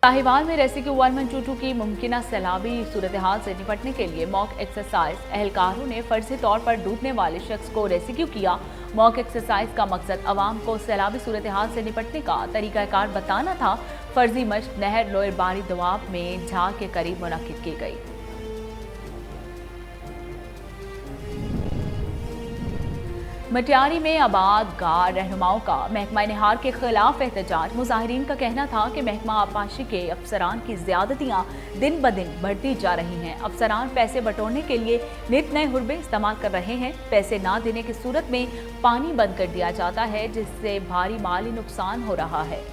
साहिवाल में रेस्क्यू 1122 की मुमकिना सैलाबी सूरत हाल से निपटने के लिए मॉक एक्सरसाइज एहलकारों ने फर्जी तौर पर डूबने वाले शख्स को रेस्क्यू किया। मॉक एक्सरसाइज का मकसद अवाम को सैलाबी सूरत हाल से निपटने का तरीकाकार बताना था। फर्जी मश्क नहर लोयर बारी दोआब में झाल के करीब मुनक्किद की गई। मटियारी में आबाद गार रहनुमाओं का महकमा निहार के खिलाफ एहतजाज। मुजाहिरीन का कहना था कि महकमा आबपाशी के अफसरान की ज्यादतियां दिन ब दिन बढ़ती जा रही हैं। अफसरान पैसे बटोरने के लिए नित नए हुर्बे इस्तेमाल कर रहे हैं। पैसे ना देने की सूरत में पानी बंद कर दिया जाता है, जिससे भारी माली नुकसान हो रहा है।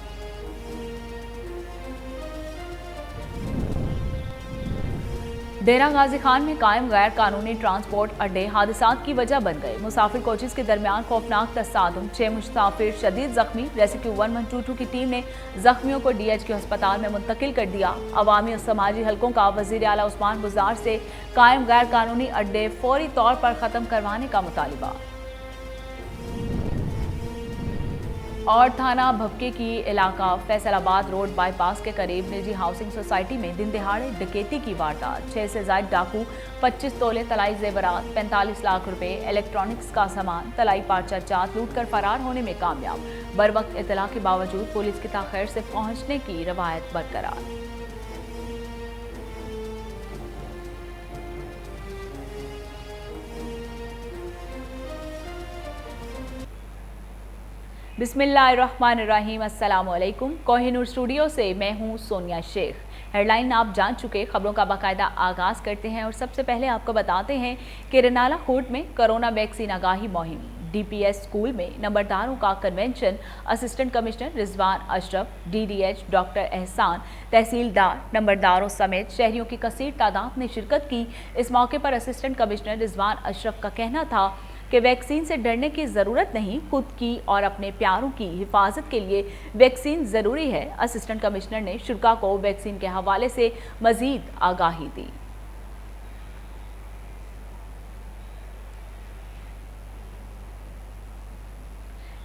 डेरा गाजी खान में कायम गैर कानूनी ट्रांसपोर्ट अड्डे हादसात की वजह बन गए। मुसाफिर कोचेस के दरमियान खौफनाक तसादुम, 6 मुसाफिर शदीद जख्मी। रेस्क्यू 1122 की टीम ने जख्मियों को DHQ अस्पताल में मुंतकिल कर दिया। अवामी और समाजी हलकों का वजीर आला उस्मान गुजार से कायम गैर कानूनी अड्डे फौरी तौर पर खत्म करवाने का मुतालिबा। और थाना भपके की इलाका फैसलाबाद रोड बाईपास के करीब निजी हाउसिंग सोसाइटी में दिन दहाड़े डकैती की वारदात। 6 से ज्यादा डाकू 25 तोले तलाई जेवरात, 45 लाख रुपए, इलेक्ट्रॉनिक्स का सामान, तलाई पार्चर जात लूट कर फरार होने में कामयाब। बर वक्त इतला के बावजूद पुलिस की ताखीर से पहुंचने की रवायत बरकरार। बिस्मिल्लाहिर्रहमानिर्रहीम। अस्सलाम वालेकुम। कोहिनूर स्टूडियो से मैं हूं सोनिया शेख। हेडलाइन आप जान चुके, खबरों का बाकायदा आगाज करते हैं और सबसे पहले आपको बताते हैं कि रनाला कोर्ट में कोरोना वैक्सीन आगाही मुहिम। DPS स्कूल में नंबरदारों का convention. Assistant commissioner Rizwan Ashraf, DDH doctor एहसान, तहसीलदार, नंबरदारों समेत शहरियों की कसीर तादाद ने शिरकत की। इस मौके पर असिस्टेंट कमिश्नर रिजवान अशरफ का कहना था कि वैक्सीन से डरने की ज़रूरत नहीं, खुद की और अपने प्यारों की हिफाजत के लिए वैक्सीन ज़रूरी है। असिस्टेंट कमिश्नर ने शुरा को वैक्सीन के हवाले से मज़ीद आगाही दी।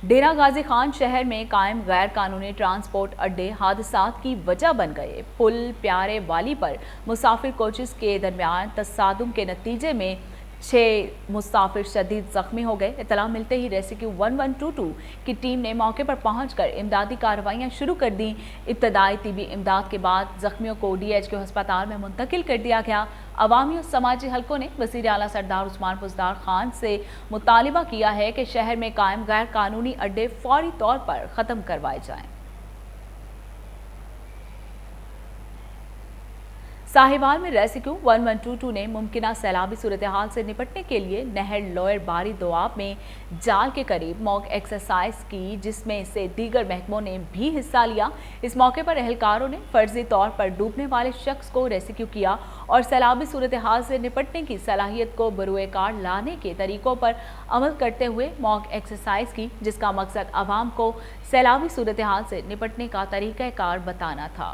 डेरा गाजी खान शहर में कायम गैर कानूनी ट्रांसपोर्ट अड्डे हादसात की वजह बन गए। पुल प्यारे वाली पर मुसाफिर कोचेस के दरमियान तसादुम के नतीजे में 6 मुसाफिर शदीद जख्मी हो गए। इतला मिलते ही रेस्क्यू 1122 की टीम ने मौके पर पहुंचकर इमदादी कार्रवाइयां शुरू कर दी। इब्तदाई तिबी इमदाद के बाद जख्मियों को DHQ अस्पताल में मुंतकिल कर दिया गया। अवामी और समाजी हलकों ने वज़ीर आला सरदार उस्मान बुज़दार खान से मुतालिबा किया है कि शहर में कायम गैर कानूनी अड्डे फौरी तौर पर ख़त्म करवाए जाएँ। साहिवाल में रेस्क्यू 1122 ने मुमकिना सैलाबी सूरत हाल से निपटने के लिए नहर लोयर बारी दोआब में जाल के करीब मॉक एक्सरसाइज की, जिसमें से दीगर महकमों ने भी हिस्सा लिया। इस मौके पर एहलकारों ने फर्जी तौर पर डूबने वाले शख्स को रेस्क्यू किया और सैलाबी सूरत हाल से निपटने की सलाहियत को बरूए कार लाने के तरीकों पर अमल करते हुए मॉक एक्सरसाइज की, जिसका मकसद अवाम को सैलाबी सूरत हाल से निपटने का तरीकाकार बताना था।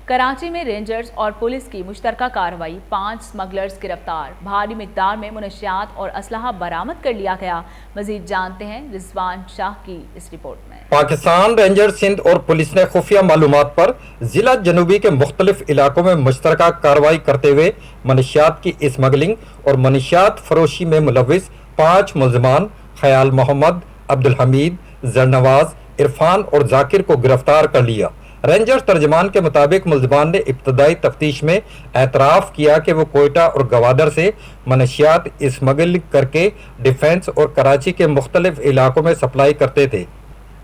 कराची में रेंजर्स और पुलिस की मुश्तरका कार्रवाई, 5 स्मगलर्स गिरफ्तार, भारी मिकदार में मुनशियात और असलहा बरामद कर लिया गया। मजीद जानते हैं रिजवान शाह की इस रिपोर्ट में। पाकिस्तान रेंजर्स सिंध और पुलिस ने खुफिया मालूमात पर जिला जनूबी के मुख्तलिफ इलाकों में मुश्तरका कार्रवाई करते हुए मनशियात की स्मगलिंग और मनशियात फरोशी में मुलविस 5 मुलजमान ख्याल मोहम्मद, अब्दुल हमीद, जरनवाज, इरफान और जाकिर को गिरफ्तार कर लिया। रेंजर तर्जमान के मुताबिक मुलजमान ने इब्तदाई तफ्तीश में एतराफ़ किया कि वो कोयटा और गवादर से मनशियात स्मगल करके डिफेंस और कराची के मुख्तलिफ इलाकों में सप्लाई करते थे।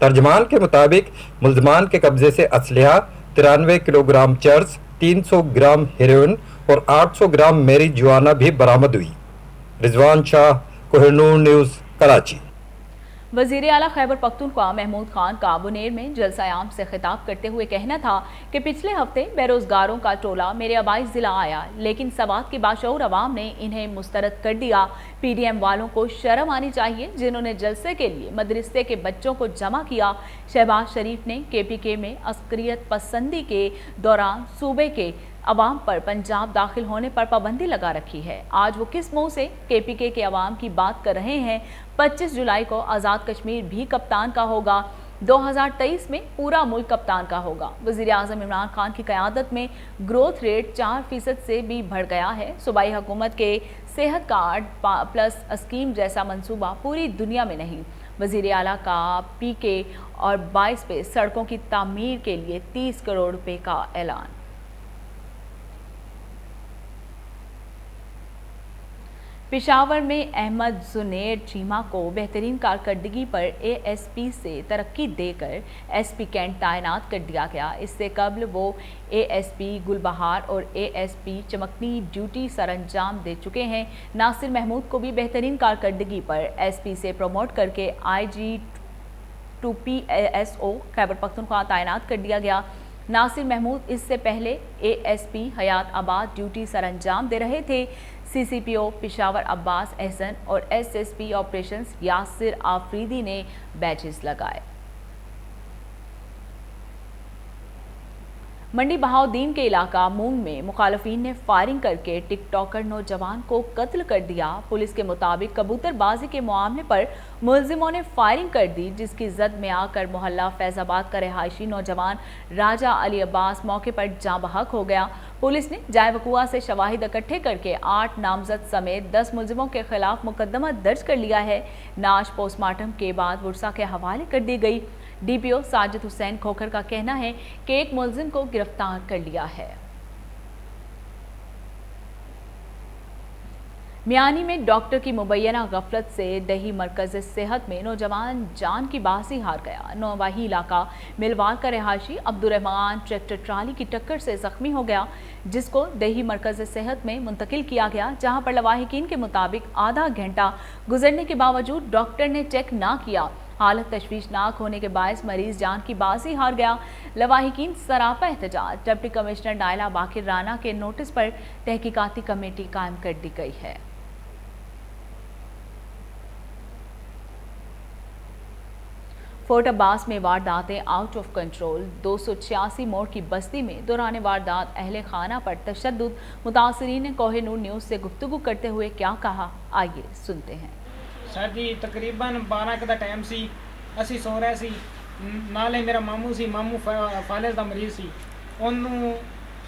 तर्जमान के मुताबिक मुलजमान के कब्जे से असलहा 93 किलोग्राम चर्स, 300 ग्राम हेरोइन और 800 ग्राम मेरी जुआना भी बरामद हुई। रिजवान शाह, कोहिनूर न्यूज़, कराची। वज़ीर आला खैबर पख्तूनख्वा महमूद खान का बुनेर में जलसा-ए-आम से खिताब करते हुए कहना था कि पिछले हफ्ते बेरोजगारों का टोला मेरे आबाई ज़िला आया, लेकिन सवात की बाशऊर अवाम ने इन्हें मुस्तरद कर दिया। PDM वालों को शर्म आनी चाहिए, जिन्होंने जलसे के लिए मदरसे के बच्चों को जमा किया। शहबाज शरीफ ने KPK में अस्करियत पसंदी के दौरान सूबे के عوام پر پنجاب داخل ہونے پر پابندی لگا رکھی ہے۔ آج وہ کس منہ سے KPK کے عوام کی بات کر رہے ہیں؟ 25 جولائی کو آزاد کشمیر بھی کپتان کا ہوگا۔ 2023 میں پورا ملک کپتان کا ہوگا۔ وزیر اعظم عمران خان کی قیادت میں گروتھ ریٹ 4% سے بھی بڑھ گیا ہے۔ صوبائی حکومت کے صحت کارڈ پلس اسکیم جیسا منصوبہ پوری دنیا میں نہیں۔ وزیر اعلیٰ کا PK اور 22 پہ سڑکوں کی تعمیر کے لیے 30 کروڑ روپے کا اعلان۔ پشاور میں احمد زنیر چیمہ کو بہترین کارکردگی پر ASP سے ترقی دے کر SP کینٹ تعینات کر دیا گیا۔ اس سے قبل وہ ASP گلبہار اور ASP چمکنی ڈیوٹی سر انجام دے چکے ہیں۔ ناصر محمود کو بھی بہترین کارکردگی پر SP سے پروموٹ کر کے IG 2PSO خیبر پختونخوا تعینات کر دیا گیا۔ ناصر محمود اس سے پہلے ASP حیات آباد ڈیوٹی سر انجام دے رہے تھے۔ CCPO پشاور عباس احسن اور SSP آپریشنز یاسر آفریدی نے بیجز لگائے۔ منڈی بہاؤدین کے علاقہ مونگ میں مخالفین نے فائرنگ کر کے ٹک ٹاکر نوجوان کو قتل کر دیا۔ پولیس کے مطابق کبوتر بازی کے معاملے پر ملزموں نے فائرنگ کر دی، جس کی زد میں آ کر محلہ فیض آباد کا رہائشی نوجوان راجہ علی عباس موقع پر جاں بحق ہو گیا۔ پولیس نے جائے وقوع سے شواہد اکٹھے کر کے 8 نامزد سمیت 10 ملزموں کے خلاف مقدمہ درج کر لیا ہے۔ نعش پوسٹ مارٹم کے بعد ورثاء کے حوالے کر دی گئی۔ DPO ساجد حسین کھوکھر کا کہنا ہے کہ ایک ملزم کو گرفتار کر لیا ہے۔ میانی میں ڈاکٹر کی مبینہ غفلت سے دیہی مرکز صحت میں نوجوان جان کی باسی ہار گیا۔ نواحی علاقہ ملوال کا رہائشی عبدالرحمان ٹریکٹر ٹرالی کی ٹکر سے زخمی ہو گیا، جس کو دیہی مرکز صحت میں منتقل کیا گیا، جہاں پر لواحقین کے مطابق آدھا گھنٹہ گزرنے کے باوجود ڈاکٹر نے چیک نہ کیا۔ حالت تشویشناک ہونے کے باعث مریض جان کی باسی ہار گیا۔ لواحقین سراپا احتجاج۔ ڈپٹی کمشنر نائلہ باقر رانا کے نوٹس پر تحقیقاتی کمیٹی قائم کر دی گئی ہے۔ فورٹ عباس میں وارداتیں آؤٹ آف کنٹرول۔ 286 موڑ کی بستی میں دوران واردات اہل خانہ پر تشدد۔ متاثرین نے کوہ نور نیوز سے گفتگو کرتے ہوئے کیا کہا، آئیے سنتے ہیں۔ سر جی تقریباً 12 کا ٹائم سی، اسی سو رہے سی، نالے میرا ماموں سی، ماموں فالج دا مریض سی، انہوں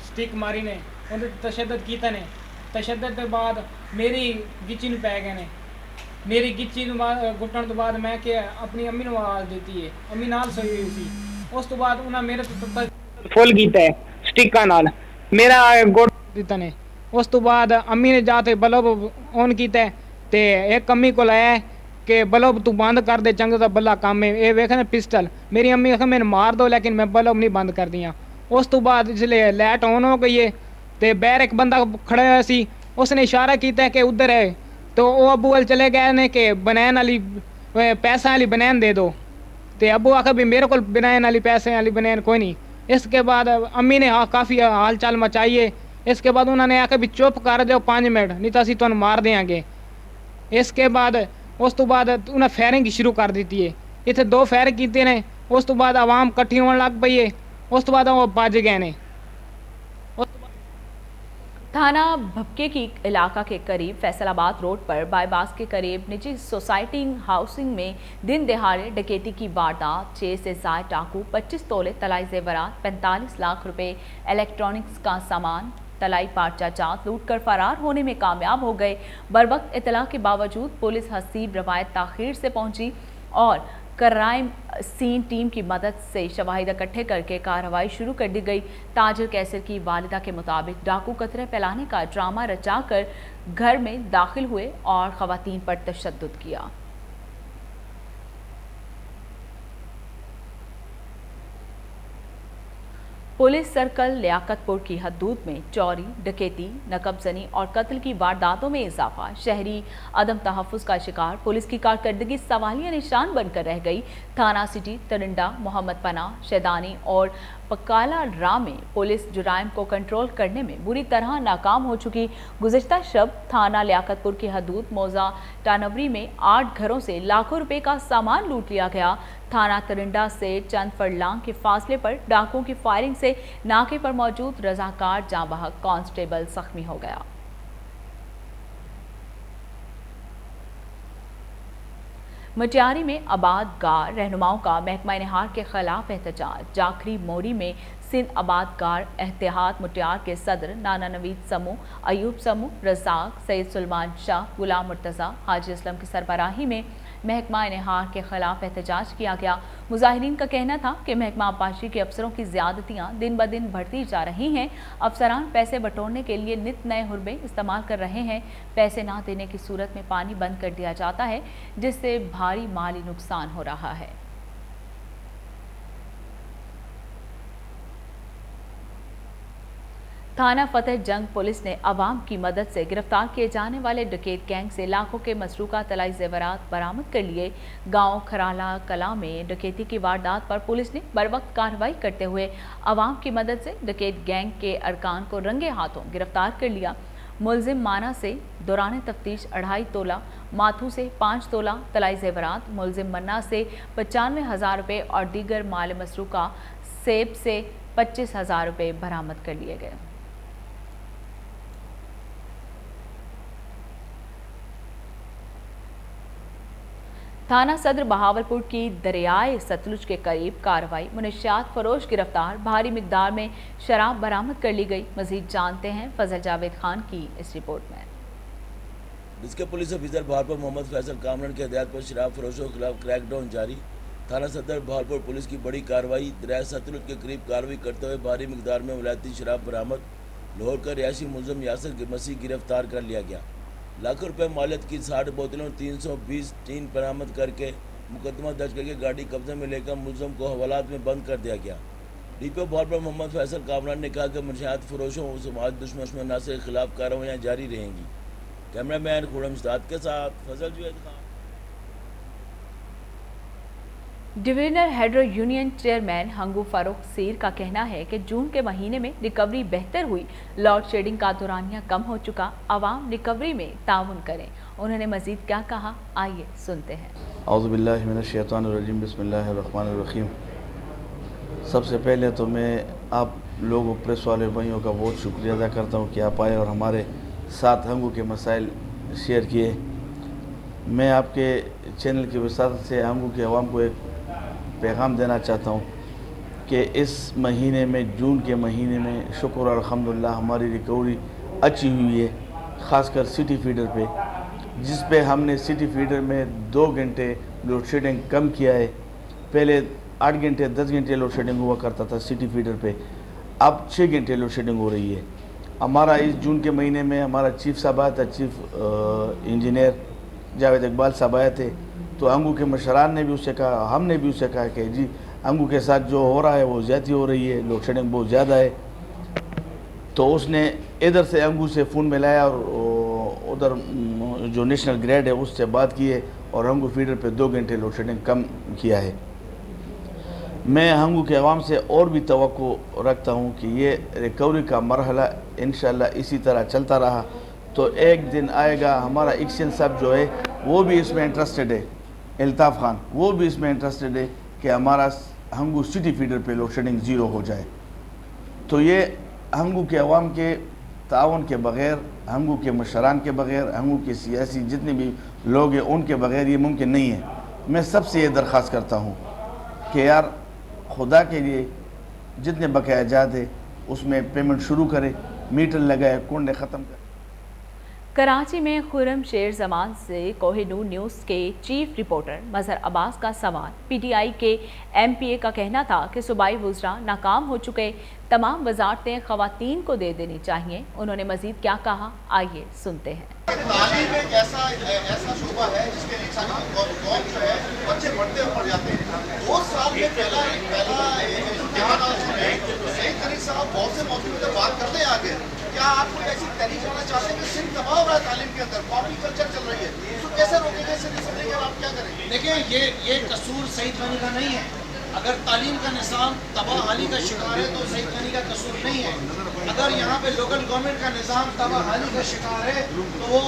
سٹک ماری نے، انہوں تشدد کیتا نے، تشدد کے بعد میری گچی نو پی گئے نے، میری گچی نو گھٹن تو بعد میں کہ اپنی امی نو آواز دیتی ہے، امی نال سوئی ہوئی سی، اس تو بعد انہاں میرے فل کیتا ہے سٹکاں نال، میرا گوڑ دیتا نے، اس تو بعد امی نے جاتے بلب آن کیتا ہے تے ایک امی کو لایا کہ بلب تو بند کر دے، چنگا تا بلا کام ہے، اے ویکھنا پسٹل، میری امی آخر میں مار دو لیکن میں بلب نہیں بند کر دیا۔ اس تو بعد اس لیے لائٹ آن ہو گئی ہے تے باہر ایک بندہ کھڑا ہوا سی، اس نے اشارہ کیتا ہے کہ ادھر ہے، تو وہ ابو وال چلے گئے نے کہ بنین والی پیسہ والی بنین دے دو، تے ابو آخر بھی میرے کو بنین والی پیسے والی بنین کوئی نہیں۔ اس کے بعد امی نے کافی حال چال مچائیے، اس کے بعد انہوں نے آخر بھی چپ کر جاؤ 5 منٹ نہیں تو اسی تمہیں مار دیں گے۔ اس کے بعد اس تو بعد انہیں فائرنگ شروع کر دیتی ہے، اتنے 2 فائر کیتے ہیں، اس تو بعد عوام کٹھی ہونے لگ پئی ہے، اس تو بعد وہ بج گئے نے۔ تھانہ بھپکے کی علاقہ کے قریب فیصل آباد روڈ پر بائی پاس کے قریب نجی سوسائٹی ہاؤسنگ میں دن دہاڑے ڈکیتی کی واردات۔ 6 سے زائد ڈاکو 25 تولے طلائی زیورات، 45 لاکھ روپے الیکٹرانکس کا سامان، طلائی پارچہ جات لوٹ کر فرار ہونے میں کامیاب ہو گئے۔ بروقت اطلاع کے باوجود پولیس حسیب روایت تاخیر سے پہنچی اور کرائم سین ٹیم کی مدد سے شواہد اکٹھے کر کے کارروائی شروع کر دی گئی۔ تاجر کیسر کی والدہ کے مطابق ڈاکو قطرے پھیلانے کا ڈرامہ رچا کر گھر میں داخل ہوئے اور خواتین پر تشدد کیا۔ پولیس سرکل لیاقت پور کی حدود میں چوری، ڈکیتی، نقب زنی اور قتل کی وارداتوں میں اضافہ۔ شہری عدم تحفظ کا شکار، پولیس کی کارکردگی سوالیہ نشان بن کر رہ گئی۔ تھانہ سٹی، ترنڈا، محمد پناہ، شیدانی اور पकाला रा में पुलिस जुराइम को कंट्रोल करने में बुरी तरह नाकाम हो चुकी। गुज़िश्ता शब थाना लियाकतपुर की हदूद मौजा टानवरी में 8 घरों से लाखों रुपए का सामान लूट लिया गया। थाना तरिंडा से चंद फरलांग के फासले पर डाकुओं की फायरिंग से नाके पर मौजूद रजाकार जाँ बहक कांस्टेबल जख्मी हो गया। मटियारी में आबादगार रहनुमाओं का महकमा निहार के खिलाफ एहतजाज। जाखरी मोरी में सिंध आबादगार एहतियात मुटियार के सदर नाना नवीद समूह, अयूब समूह, रज़ाक, सैयद सुलेमान शाह, गुलाम मुर्तज़ा, हाजी असलम की सरबराही में महकमा निहार के खिलाफ एहतजाज किया गया। मुजाहिरीन का कहना था कि महकमा आबपाशी के अफसरों की ज़्यादतियाँ दिन ब दिन बढ़ती जा रही हैं। अफसरान पैसे बटोरने के लिए नित नए हुर्बे इस्तेमाल कर रहे हैं। पैसे ना देने की सूरत में पानी बंद कर दिया जाता है, जिससे भारी माली नुकसान हो रहा है। थाना फतेह जंग पुलिस ने अवाम की मदद से गिरफ्तार किए जाने वाले डकैत गैंग से लाखों के मसरूका तलाई जेवरात बरामद कर लिए। गांव खराला कला में डकैती की वारदात पर पुलिस ने बरवक्त कार्रवाई करते हुए अवाम की मदद से डकैत गैंग के अरकान को रंगे हाथों गिरफ्तार कर लिया। मुलजिम माना से दौरान तफ्तीश 2.5 तोला, माथू से 5 तोला तलाई जेवरात, मुलजिम मन्ना से 95,000 रुपये और दीगर माल मसरूका सेब से 25,000 रुपये बरामद कर लिए गए। थाना सदर बहावलपुर की दरियाए सतलुज के करीब कार्रवाई। मुनशियात फरोश गिरफ्तार, भारी मिकदार में शराब बरामद कर ली गई। मजीद जानते हैं फजल जावेद खान की इस रिपोर्ट में। जिसके पुलिस ऑफिसर बहावलपुर मोहम्मद फैसल कामरान के हदायत पर शराब फरोशों के खिलाफ क्रैकडाउन जारी। थाना सदर बहावलपुर पुलिस की बड़ी कार्रवाई। दरियाए सतलुज के करीब कार्रवाई करते हुए भारी मिकदार में विलायती शराब बरामद। लाहौर का रिहायशी मुलजिम यासिर मसीह गिरफ्तार कर लिया गया। लाखों रुपए मालियत की 60 बोतलों 320 टीन बरामद करके मुकदमा दर्ज करके गाड़ी कब्जे में लेकर मुलजिम को हवालात में बंद कर दिया गया। डीपीओ बहावलपुर मोहम्मद फैसल कामरान ने कहा कि मुनशियात फरोशों और समाज दुश्मन के खिलाफ कार्रवाइयाँ जारी रहेंगी। कैमरामैन खुरम इस्ताद के साथ Fazal Javed Khan. Divisional hydro union chairman Hangu Farooq सीर का कहना है कि जून के महीने में रिकवरी बेहतर हुई। लॉर्ड शेडिंग का दौरानिया कम हो चुका। आवाम रिकवरी में ताउन करें। उन्होंने मजीद क्या कहा, आइए सुनते हैं। औज़ु बिल्लाहि मिनश शैतानिर रजीम, बिस्मिल्लाहिर रहमानिर रहीम। सबसे पहले तो मैं आप लोगों प्रेस वाले भाइयों का बहुत शुक्रिया अदा करता हूँ कि आप आए और हमारे साथ हंगू के मसाइल शेयर किए। मैं आपके चैनल की वसात से हंगू के अवाम को एक पैगाम देना चाहता हूँ कि इस महीने में, जून के महीने में शुक्र और अल्हम्दुलिल्लाह हमारी रिकवरी अच्छी हुई है, ख़ासकर सिटी फीडर पे, जिस पे हमने सिटी फीडर में 2 घंटे लोड शेडिंग कम किया है। पहले 8 घंटे 10 घंटे लोड शेडिंग हुआ करता था सिटी फीडर पे, अब 6 घंटे लोड शेडिंग हो रही है। हमारा इस जून के महीने में हमारा चीफ साहब आया था, चीफ इंजीनियर जावेद इकबाल साहब आए थे, तो अंगू के मशरान ने भी उससे कहा, हमने भी उससे कहा कि जी अंगू के साथ जो हो रहा है वो ज़्यादती हो रही है, लोड शेडिंग बहुत ज़्यादा है। तो उसने इधर से अंगू से फ़ोन मिलाया और उधर जो नेशनल ग्रेड है उससे बात की है और अंगू फीडर पे 2 घंटे लोड शेडिंग कम किया है। मैं हंगू के अवाम से और भी तवक्को रखता हूँ कि ये रिकवरी का मरहला इंशाल्लाह इसी तरह चलता रहा तो एक दिन आएगा। हमारा एक्शन साहब जो है वो भी इसमें इंटरेस्टेड है, अल्ताफ़ खान, वो भी इसमें इंटरेस्टेड है कि हमारा हंगू सिटी फीडर पे लोड शेडिंग ज़ीरो हो जाए। तो ये हंगू के अवाम के ताउन के बग़ैर, हंगू के मशरान के बग़ैर, हंगू के सियासी जितने भी लोग हैं उनके बग़ैर ये मुमकिन नहीं है। मैं सबसे ये दरख्वास्त करता हूँ कि यार खुदा के लिए जितने बकाया जात है उसमें पेमेंट शुरू करें, मीटर लगाए, कुंडे ख़त्म करें। कराची में खुर्रम शेर जमान से कोहिनूर न्यूज़ के चीफ रिपोर्टर मजहर अब्बास का सवाल। पीटीआई के एमपीए का कहना था कि सूबाई वज़रा नाकाम हो चुके, तमाम वजारतें ख़वातीन को दे देनी चाहिए। उन्होंने मजीद क्या कहा, आइए सुनते हैं। तालीम एक ऐसा शोबा है जिसके लिए कौम जो है बच्चे बढ़ते पड़ जाते हैं। 2 साल में पहला सईद करीम साहब बहुत से मौजूद से बात करते हैं आगे। क्या आप कोई ऐसी तहरीक करना चाहते हैं कि सिंध तबाह हो रहा है तालीम के अंदर, कॉपी कल्चर चल रही है, तो कैसे रोकेंगे सिंध असेंबली के, आप क्या करेंगे? देखिए ये कसूर सईद गनी का नहीं है, अगर तालीम का निज़ाम तबाहाली का शिकार है तो सईद गनी का कसूर नहीं है। अगर यहाँ पे लोकल गवर्नमेंट का निज़ाम तबाहाली का शिकार है तो वो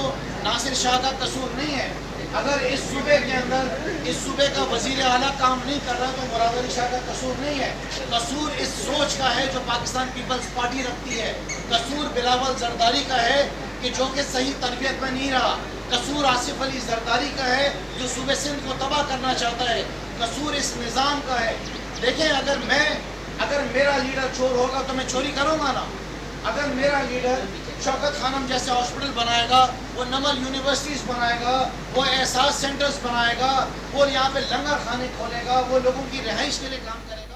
नासिर शाह का कसूर नहीं है। अगर इस सूबे के अंदर इस सूबे का वज़ीर आला काम नहीं कर रहा तो मुराद अली शाह का कसूर नहीं है। कसूर इस सोच का है जो पाकिस्तान पीपल्स पार्टी रखती है। कसूर बिलावल जरदारी का है कि जो कि सही तरबियत में नहीं रहा। कसूर आसिफ अली जरदारी का है जो सूबे सिंध को तबाह करना चाहता है। कसूर इस निज़ाम का है। देखें, अगर मेरा लीडर चोर होगा तो मैं चोरी करूँगा ना। अगर मेरा लीडर शौकत खानम जैसे हॉस्पिटल बनाएगा, वो नमल यूनिवर्सिटीज़ बनाएगा, वो एहसास सेंटर्स बनाएगा, वो यहाँ पे लंगर खाने खोलेगा, वो लोगों की रिहाइश के लिए काम करेगा।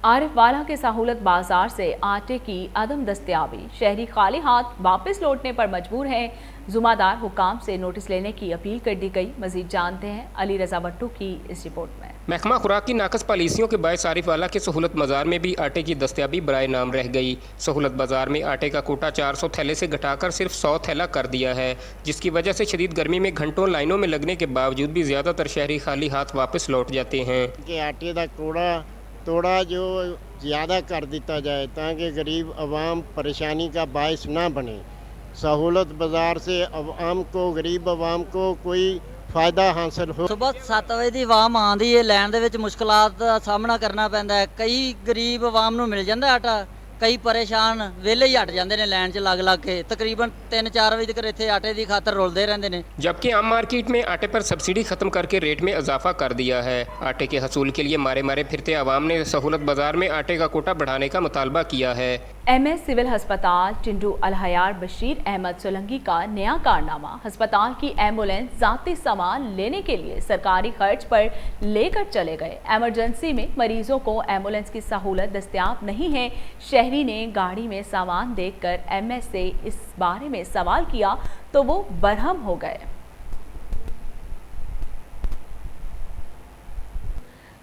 आरिफ वाला के सहूलत बाजार से आटे की अदम दस्तयाबी, शहरी खाली हाथ वापस लौटने पर मजबूर हैं। जुमादार हुकाम से नोटिस लेने की अपील कर दी गई। मजीद जानते हैं अली रजा भट्टू की इस रिपोर्ट में। महकमा खुराक की नाकस पॉलिसियों के बायस आरिफ वाला के सहूलत बाजार में भी आटे की दस्तयाबी बराए नाम रह गई। सहूलत बाजार में आटे का कोटा 400 थैले से घटाकर सिर्फ 100 थैला कर दिया है, जिसकी वजह से शदीद गर्मी में घंटों लाइनों में लगने के बावजूद भी ज़्यादातर शहरी खाली हाथ वापस लौट जाते हैं। कि आटे का कोड़ा थोड़ा जो ज़्यादा कर दिया जाए ताकि गरीब आवाम परेशानी का बायस ना बने। सहूलत बाज़ार से आवाम को, गरीब आवाम को कोई फ़ायदा हासिल हो। सुबह 7 ਵਜੇ ਦੀ ਆਵਾਮ ਆਉਂਦੀ ਹੈ, ਲੈਣ ਦੇ ਵਿੱਚ ਮੁਸ਼ਕਲਾਂ ਦਾ ਸਾਹਮਣਾ ਕਰਨਾ ਪੈਂਦਾ ਹੈ। ਕਈ ਗਰੀਬ ਆਵਾਮ ਨੂੰ ਮਿਲ ਜਾਂਦਾ ਆਟਾ, ਕਈ ਪਰੇਸ਼ਾਨ ਵਿਹਲੇ ਹੀ ਹਟ ਜਾਂਦੇ ਨੇ ਲਾਈਨ 'ਚ ਲੱਗ ਕੇ। ਤਕਰੀਬਨ 3-4 ਵਜੇ ਤੱਕ ਇੱਥੇ ਆਟੇ ਦੀ ਖਾਤਰ ਰੁਲਦੇ ਰਹਿੰਦੇ ਨੇ। जबकि आम मार्केट में आटे पर सब्सिडी खत्म करके रेट में इजाफा कर दिया है। आटे के हसूल के लिए मारे मारे फिरते आवाम ने सहूलत बाजार में आटे का कोटा बढ़ाने का मुतालबा किया है। MS सिविल हस्पताल टिंडू अलहयार बशीर अहमद सोलंकी का नया कारनामा। हस्पताल की एम्बुलेंस ज़ाती सामान लेने के लिए सरकारी खर्च पर लेकर चले गए। एमरजेंसी में मरीजों को एम्बुलेंस की सहूलत दस्तयाब नहीं है। शहरी ने गाड़ी में सामान देखकर MS से इस बारे में सवाल किया तो वो बरहम हो गए।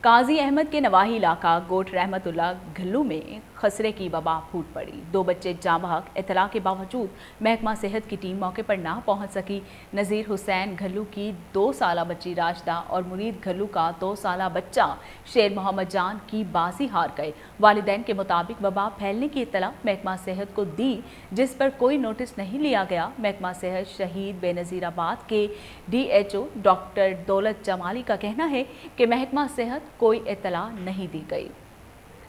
काजी अहमद के नवाही इलाका गोट रहमतुल्लाह घल्लू में खसरे की वबा फूट पड़ी। 2 बच्चे जाँ बहक। इतला के बावजूद महकमा सेहत की टीम मौके पर ना पहुंच सकी। नज़ीर हुसैन घल्लू की 2 साला बच्ची राशिदा और मुरीद घल्लू का 2 साला बच्चा शेर मोहम्मद जान की बाजी हार गए। वालिदैन के मुताबिक वबा फैलने की इतला महकमा सेहत को दी, जिस पर कोई नोटिस नहीं लिया गया। महकमा सेहत शहीद बेनज़ीराबाद के DHO डॉक्टर दौलत जमाली का कहना है कि महकमा सेहत कोई इतला नहीं दी गई।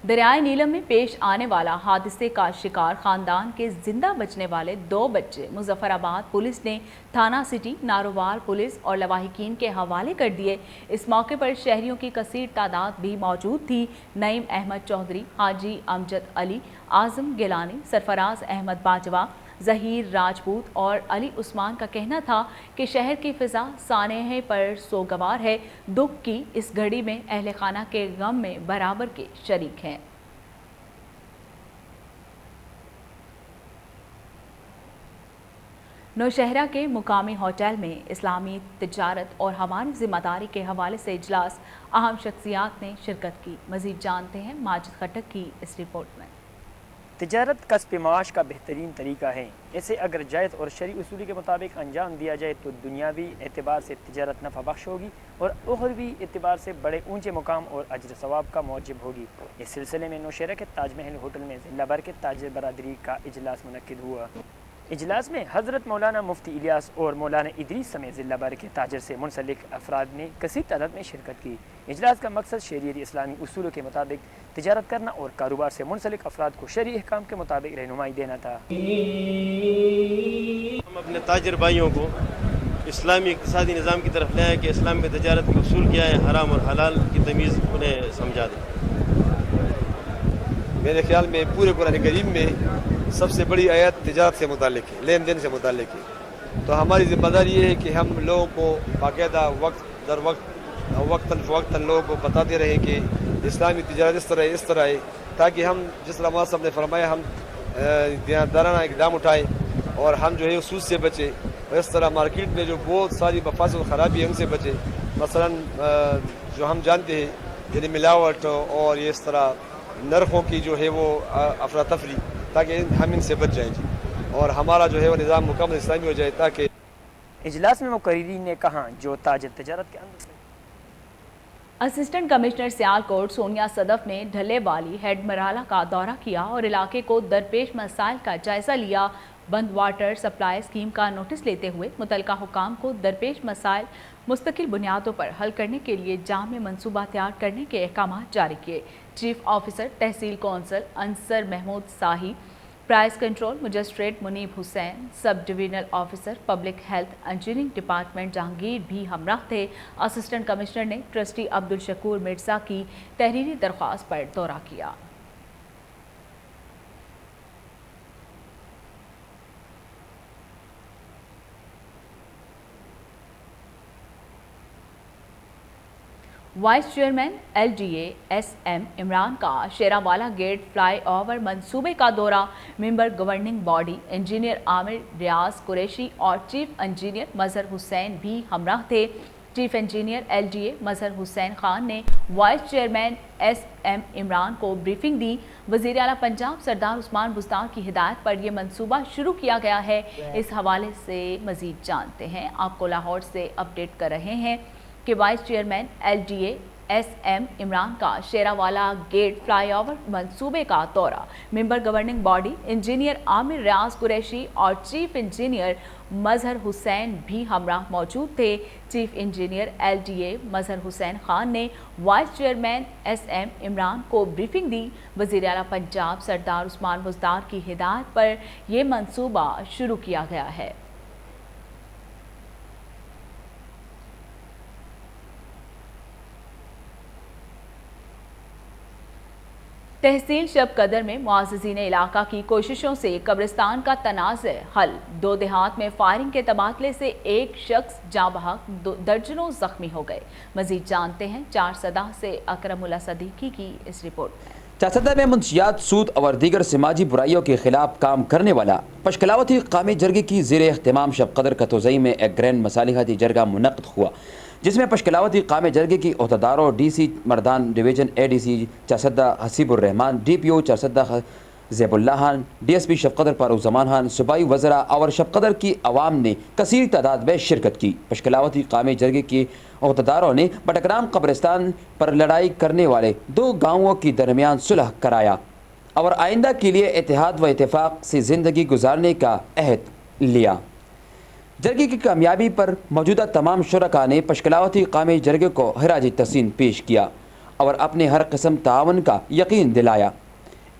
दरियाए नीलम में पेश आने वाला हादसे का शिकार खानदान के जिंदा बचने वाले 2 बच्चे मुजफ्फराबाद पुलिस ने थाना सिटी, नारोवाल पुलिस और लवाहिकीन के हवाले कर दिए। इस मौके पर शहरियों की कसीर तादाद भी मौजूद थी। नईम अहमद चौधरी, हाजी अमजद अली, आजम गिलानी, सरफराज अहमद बाजवा, ज़हीर राजपूत और अली उस्मान का कहना था कि शहर की फ़िज़ा सानेह पर सोगवार है। दुख की इस घड़ी में अहले खाना के गम में बराबर के शरीक हैं। नौशहरा के मुकामी होटल में इस्लामी तिजारत और हमारी ज़िम्मेदारी के हवाले से इजलास, अहम शख्सियात ने शिरकत की। मज़ीद जानते हैं माजिद खटक की इस रिपोर्ट में। तिजारत कस्ब माश का बेहतरीन तरीका है। इसे अगर जायज़ और शरई उसूल के मुताबिक अंजाम दिया जाए तो दुनियावी एतबार से तिजारत नफ़ा बख्श होगी और उखरवी एतबार से बड़े ऊंचे मुकाम और अजर सवाब का मौजब होगी। इस सिलसिले में नौशहरा के ताजमहल होटल में ज़िला भर के ताजिर बरादरी का इजलास मुनक्किद हुआ। इजलास में हज़रत मौलाना मुफ्ती इलियास और मौलाना इदरीस समेत ज़िला भर के ताजर से मुंसलिक अफराद ने कसीर तादाद में शिरकत की। इजलास का मकसद शरीयत इस्लामी उसूलों के मुताबिक तिजारत करना और कारोबार से मुंसलिक अफराद को शरई अहकाम के मुताबिक रहनुमाई देना था। हम अपने ताजर भाइयों को इस्लामी इक़्तिसादी निज़ाम की तरफ लाए कि इस्लाम में तिजारत का उसूल क्या है, हराम और हलाल की तमीज़ उन्हें समझा दें। मेरे ख्याल में पूरे कुरान करीम में सबसे बड़ी आयत तिजारत से मुतालिक है, लेन देन से मुतालिक है। तो हमारी ज़िम्मेदारी ये है कि हम लोगों को बाकायदा वक्त दर वक्तन फ़वक्तन लोगों को बताते रहें कि इस्लामी तिजारत इस तरह है, ताकि हम जिस तरह साहब ने फरमाया हम दयानतदाराना इक़दाम उठाएं और हम जो है उसूल से बचें। और इस तरह मार्केट में जो बहुत सारी मफासिद और ख़राबी है उनसे बचें। मसलन जो हम जानते हैं यानी मिलावट और ये इस तरह नरखों की जो है वो अफरा तफरी, ताकि हम इनसे बच जाएं और हमारा जो है वो निज़ाम मुकम्मल इस्लामी हो जाए। ताकि इजलास में मुकर्रीरीन ने कहा जो ताजर तिजारत के अंदर असिस्टेंट कमिश्नर सियालकोट सोनिया सदफ ने ढले वाली हेड मराला का दौरा किया और इलाके को दरपेश मसाइल का जायजा लिया। बंद वाटर सप्लाई स्कीम का नोटिस लेते हुए मुतलका हुकाम को दरपेश मसाइल मुस्तकिल बुनियादों पर हल करने के लिए जामे मनसूबा तैयार करने के अहकाम जारी किए। चीफ ऑफिसर तहसील council Ansar Mahmood Shahi, price control magistrate Muneeb Hussain, sub divisional officer public health engineering department Jahangir भी हमराह थे। असिस्टेंट कमिश्नर ने ट्रस्टी अब्दुल शकूर मिर्जा की तहरीरी दरख्वास्त पर दौरा किया। Vice chairman LDA SM Imran का शेरावाला गेट फ्लाई ओवर मंसूबे का दौरा। Member governing body engineer Amir Riaz Qureshi और चीफ इंजीनियर मजहर हुसैन भी हमराह थे। Chief engineer LDA Mazhar Hussain Khan ने वाइस चेयरमैन SM इमरान को ब्रीफिंग दी। वज़ीर आला पंजाब सरदार उस्मान बुज़दार की हिदायत पर यह मंसूबा शुरू किया गया है। इस हवाले से मज़ीद जानते हैं, आपको लाहौर से अपडेट कर रहे हैं कि vice chairman LDA SM Imran का शेरावाला गेट फ्लाईओवर मंसूबे का दौरा। Member governing body engineer Amir Riaz Qureshi और चीफ इंजीनियर मजहर हुसैन भी हमराह मौजूद थे। Chief engineer LDA Mazhar Hussain Khan ने वाइस चेयरमैन SM इमरान को ब्रीफिंग दी। वज़ीर आला पंजाब सरदार उस्मान बुज़दार की हिदायत पर यह मंसूबा शुरू किया गया है। तहसील शब कदर में मुआज़िज़ीन इलाका की कोशिशों से कब्रिस्तान का तनाज़ हल। दो देहात में फायरिंग के तबादले से एक शख्स जाँ बहक, दर्जनों जख्मी हो गए। मज़ीद जानते हैं चारसदा से अकरमुल्ला सदीकी की इस रिपोर्ट में। चारसदा में मुंशियात, सूद और दीगर समाजी बुराइयों के खिलाफ काम करने वाला पशकलावती क़ौमी जरगे की ज़ेर एहतमाम शब कदर कतोज़ई में एक ग्रैंड मसालिहाती जरगा मुनक़्क़िद हुआ, जिसमें पशकलावती क़ौमी जरगे की ओहदेदारों DC Mardan division ADC Charsadda Hasiburrahman, DPO Charsadda Zaibullah Khan, DSP Shabqadar Farooq Khan, सूबाई वज़रा और शबकदर की आवाम ने कसीर तादाद में शिरकत की। पशकलावती क़ौमी जरगे के ओहदेदारों ने बटग्राम कब्रिस्तान पर लड़ाई करने वाले दो गाँवों के दरमियान सुलह कराया और आइंदा के लिए इत्तेहाद व इत्तेफाक से ज़िंदगी गुजारने का अहद लिया। जरगे की कामयाबी पर मौजूदा तमाम शुरका ने पशकलावती क़ौमी जरगे को खराज तहसीन पेश किया और अपने हर किस्म तावन का यकीन दिलाया।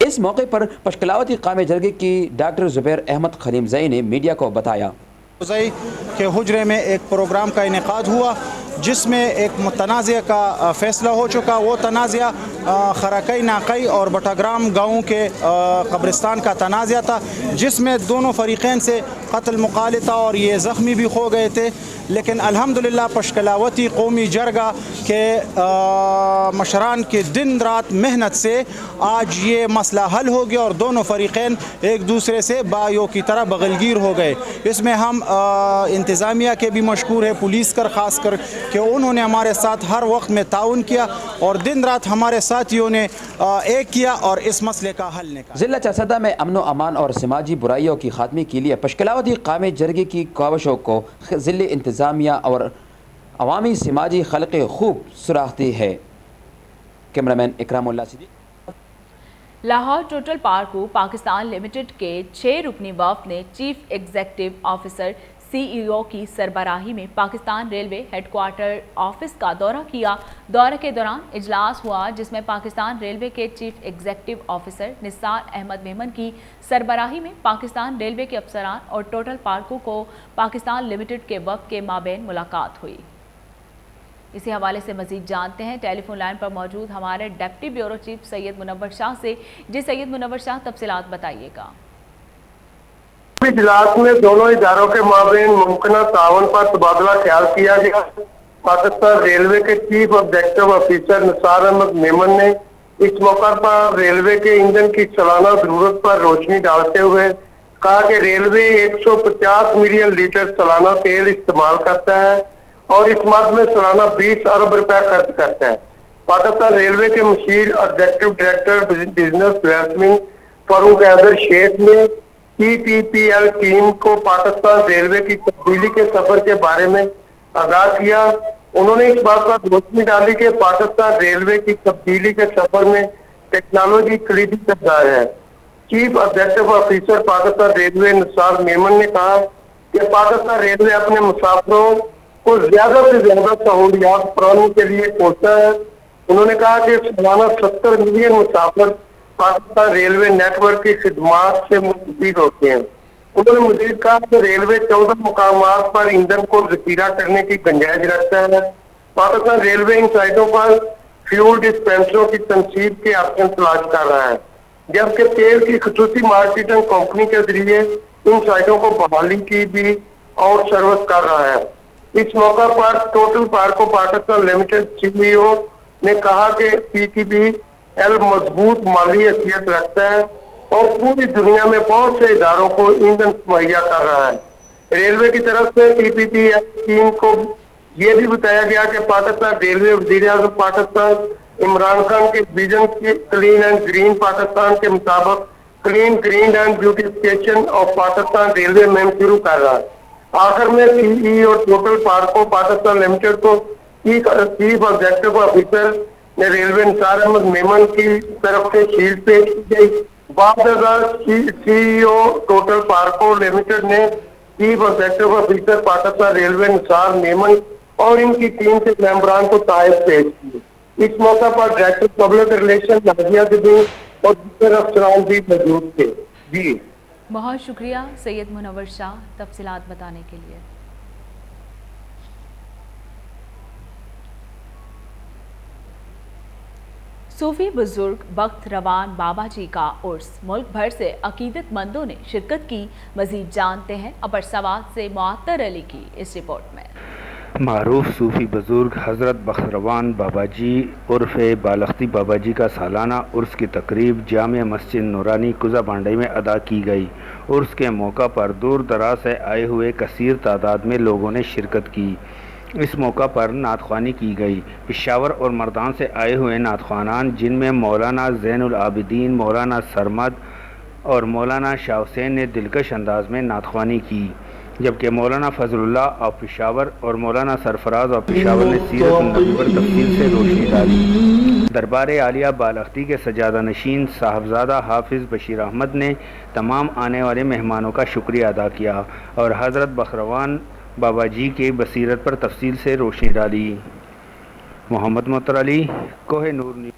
इस मौके पर पशकलावती क़ौमी जरगे की डॉक्टर ज़ुबैर अहमद खलीमज़ई ने मीडिया को बताया के हुजरे में एक प्रोग्राम का इनेकाद हुआ, जिसमें एक मुतनाज़ का फ़ैसला हो चुका। वो तनाज़ा खरकई नाकई और बटाग्राम गाँव के कब्रिस्तान का तनाज़ा था, जिसमें दोनों फ़रीक़ैन से क़त्ल मुक़ालता और ये ज़ख्मी भी खो गए थे। लेकिन अल्हम्दुलिल्लाह पशकलावती कौमी जरगा के मशरान के दिन रात मेहनत से आज ये मसला हल हो गया और दोनों फ़रीक़ैन एक दूसरे से बायों की तरह बगलगीर हो गए। इसमें हम इंतज़ामिया के भी मशकूर है, पुलिस कर ख़ास कर कि उन्होंने हमारे साथ हर वक्त में ताउन किया और दिन रात हमारे साथियों ने एक किया और इस मसले का हल निकाला। ज़िला चारसदा में अमन व अमान और समाजी बुराइयों की खात्मे के लिए पशकलावती क़ौमी जरगे की काविशों को ज़िले इंतज़ामिया और अवामी समाजी खल्क़े खूब सराहती है। कैमरामैन इकरामुल्लाह सिद्दीक़। लाहौर टोटल पार्क को पाकिस्तान लिमिटेड के 6 रुकनी वफ़द ने चीफ एग्जीक्यूटिव ऑफिसर CEO की सरबराही में पाकिस्तान रेलवे हेडक्वार्टर ऑफिस का दौरा किया। दौरे के दौरान इजलास हुआ, जिसमें पाकिस्तान रेलवे के chief executive officer Nisar Ahmed Memon की सरबराही में पाकिस्तान रेलवे के अफसरान और टोटल पार्कों को पाकिस्तान लिमिटेड के वफ़द के माबैन मुलाकात हुई। इसी हवाले से मज़ीद जानते हैं टेलीफोन लाइन पर मौजूद हमारे deputy bureau chief Syed Munawar Shah से। जी सैयद मुनव्वर शाह, तफसीलात बताइएगा। इजलास में दोनों इदारों के माबैन मुमकिन तावन पर तबादला ख्याल किया गया। पाकिस्तान रेलवे के chief executive officer Nisar Ahmed Memon ने इस मौका पर रेलवे के ईंधन की सालाना जरूरत पर रोशनी डालते हुए कहा कि रेलवे 150 मिलियन लीटर सालाना तेल इस्तेमाल करता है और इस मद में सालाना 20 अरब रुपया खर्च करता है। पाकिस्तान रेलवे के मशीर executive director business development Farooq Haider Sheikh ने PPPL टीम को पाकिस्तान रेलवे की तब्दीली के सफर के बारे में आगाह किया उन्होंने इस बात पर रोशनी डाली कि पाकिस्तान रेलवे की तब्दीली के सफर में टेक्नोलॉजी कलीदी किरदार है। Chief objective officer Pakistan railway Nisar Memon ने कहा कि पाकिस्तान रेलवे अपने मुसाफिरों को ज्यादा से ज्यादा सहूलियात फराहम के लिए कोसा है। उन्होंने कहा कि सालाना 70 मिलियन मुसाफिर पाकिस्तान रेलवे नेटवर्क की खिदमात से मुस्तफीद होते हैं। उन्होंने मजीद कहा कि रेलवे 14 मुकामात पर ईंधन को जखीरा करने की गुंजाइश रखता है। पाकिस्तान रेलवे इन साइटों पर फ्यूल डिस्पेंसरों की तनसीब के ऑप्शन तलाश कर रहा है, जबकि तेल की खसूसी मार्केटिंग कंपनी के जरिए इन साइटों को बहाली की भी और सर्विस कर रहा है। इस मौका पर टोटल पार्को पाकिस्तान लिमिटेड CEO ने कहा कि PTPL मजबूत माली हैसियत रखता है और पूरी दुनिया में बहुत से इदारों को ईंधन मुहैया कर रहा है। रेलवे की तरफ से PTPL टीम को ये भी बताया गया कि पाकिस्तान रेलवे वज़ीर-ए-आज़म पाकिस्तान इमरान खान के विजन के क्लीन एंड ग्रीन पाकिस्तान के मुताबिक clean green and beautification of Pakistan railway में शुरू कर रहा है। आखिर में CE और टोटल पार्को पाकिस्तान लिमिटेड को चीफ ऑब्जेक्टिव ऑफिसर ने रेलवे निसार अहमद मेमन की तरफ से शील्ड पेश की गई। बाद CEO टोटल पार्को लिमिटेड ने chief objective officer Pakistan railway Nisar Memon और इनकी टीम के मेंबरान को तायब पेश किए। इस मौका पर director public relation Nazia Siddiqui और दूसरे अफसरान भी मौजूद थे। जी बहुत शुक्रिया सैयद मुनव्वर शाह तफसीलात बताने के लिए। सूफी बुजुर्ग बख्त रवान बाबा जी का उर्स मुल्क भर से अकीदतमंदों ने शिरकत की। मजीद जानते हैं अपर सवाद से मुअत्तर अली की इस रिपोर्ट में। मारूफ सूफ़ी बुज़ुर्ग हज़रत बख्त रवान बाबा जी उर्फ़ बालख्ती बाबा जी का सालाना उर्स की तकरीब जामिया मस्जिद नूरानी कुज़ा बांडई में अदा की गई। उर्स के मौका पर दूर दराज से आए हुए कसीर तादाद में लोगों ने शिरकत की। इस मौका पर नात ख़्वानी की गई। पेशावर और मर्दान से आए हुए नात ख़्वानान जिनमें मौलाना ज़ैनुल आबिदीन, मौलाना सरमद और मौलाना शाह हुसैन ने दिलकश अंदाज में नात ख़्वानी की, जबकि मौलाना फजलुल्लाह ऑफ पेशावर और मौलाना सरफराज ऑफ पेशावर ने सीरत नबी पर तफसील से रोशनी डाली। दरबार आलिया बालख्ती के सजादा नशीन साहबजादा हाफिज़ बशीर अहमद ने तमाम आने वाले मेहमानों का शुक्रिया अदा किया और हज़रत बख्त रवान बाबा जी के बसीरत पर तफसील से रोशनी डाली। मोहम्मद मुअत्तर अली, कोहिनूर।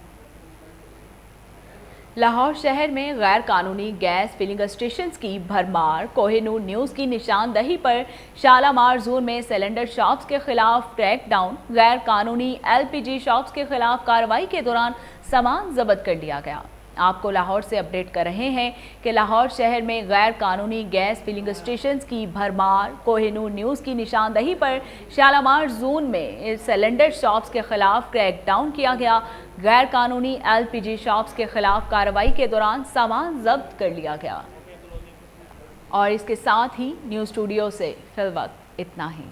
लाहौर शहर में गैर कानूनी गैस फिलिंग स्टेशंस की भरमार। कोहिनूर न्यूज़ की निशानदही पर शालामार जोन में सिलेंडर शॉप्स के खिलाफ क्रैकडाउन। गैर कानूनी LPG शॉप्स के खिलाफ कार्रवाई के दौरान सामान जब्त कर लिया गया। आपको लाहौर से अपडेट कर रहे हैं कि लाहौर शहर में गैर कानूनी गैस फिलिंग स्टेशंस की भरमार। कोहिनूर न्यूज़ की निशानदही पर शालामार जोन में सिलेंडर शॉप्स के खिलाफ क्रैकडाउन किया गया। गैर कानूनी LPG शॉप्स के खिलाफ कार्रवाई के दौरान सामान जब्त कर लिया गया। और इसके साथ ही न्यूज़ स्टूडियो से फिलवक्त इतना ही।